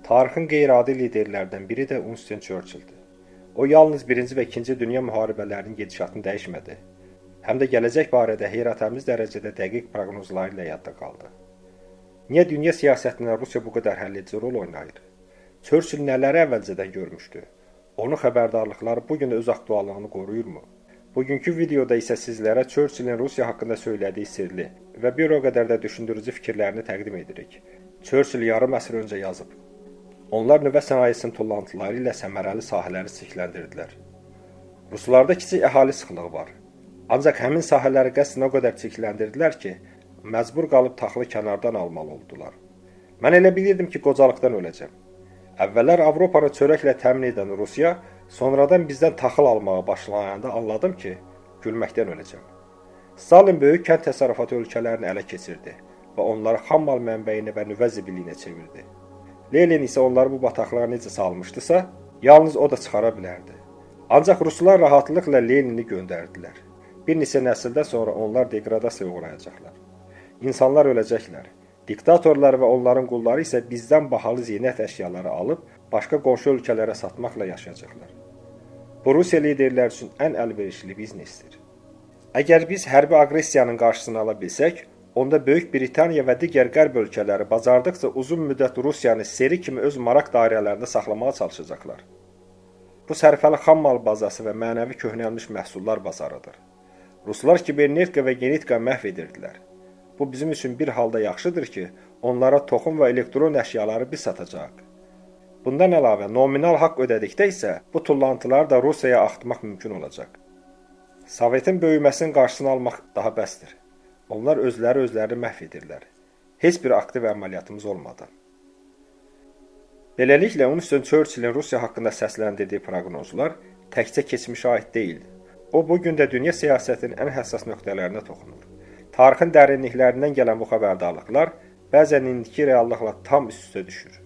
Tarixin qeyri-adi liderlərdən biri də Winston Churchilldir. O yalnız 1-ci və 2-ci dünya müharibələrinin gedişatını dəyişmədi, həm də gələcək barədə heyrətamiz dərəcədə dəqiq proqnozları ilə yadda qaldı. Niyə dünya siyasətində Rusiya bu qədər həlledici rol oynayır? Churchill nələri əvvəlcədən görmüşdü? Onun xəbərdarlıqları bu gün də öz aktuallığını qoruyurmu? Bugünkü videoda isə sizlərə Churchillin Rusiya haqqında söylədiyi sirli və bir o qədər də düşündürücü fikirlərini təqdim edirik. Churchill yarım əsr öncə yazıb. Onlar nüvə sənayesinin tullantıları ilə səmərəli sahələri çirkləndirdilər. Ruslarda kiçik əhali sıxlığı var. Ancaq həmin sahələri qəsdən o qədər çirkləndirdilər ki, məcbur qalıb taxılı kənardan almalı oldular. Mən elə bilirdim ki, qocalıqdan öləcəm. Əvvəllər Avropanı çörəklə təmin edən Rusiya, sonradan bizdən taxıl almağa başlayanda anladım ki, gülməkdən öləcəm. Stalin böyük kənd təsərrüfatı ölkələrini ələ keçirdi və onları xammal mənbəyinə və nüvə zibiliyinə çevirdi. Lenin isə onları bu bataqlığa necə salmışdısa, yalnız o da çıxara bilərdi. Ancaq ruslar rahatlıqla Lenini göndərdilər. Bir neçə nəsildən sonra onlar degradasiyaya uğrayacaqlar. İnsanlar öləcəklər. Diktatorlar və onların qulları isə bizdən bahalı zinət əşyaları alıb, başqa qonşu ölkələrə satmaqla yaşayacaqlar. Bu Rusiya liderləri üçün ən əlverişli biznesdir. Əgər biz hərbi aqressiyanın qarşısını ala bilsək, onda Böyük Britaniya və digər qərb ölkələri bacardıqca uzun müddət Rusiyanı seri kimi öz maraq dairələrində saxlamağa çalışacaqlar. Bu sərfəli xammal bazası və mənəvi köhnəlmiş məhsullar bazarıdır. Ruslar kibernetika və genetika məhv edirdilər. Bu bizim üçün bir halda yaxşıdır ki, onlara toxum və elektron əşyaları biz satacağıq. Bundan əlavə, nominal haqq ödədikdə isə bu tullantıları da Rusiyaya axıtmaq mümkün olacaq. Sovetin böyüməsinin qarşısını almaq daha bəsdir. Onlar özlərini məhv edirlər. Heç bir aktiv əməliyyatımız olmadan. Beləliklə, Winston Churchillin Rusiya haqqında səsləndirdiyi proqnozlar təkcə keçmişə aid deyil. O, bugün də dünya siyasətinin ən həssas nöqtələrinə toxunur. Tarixin dərinliklərindən gələn bu xəbərdarlıqlar bəzən indiki reallıqla tam üst-üstə düşür.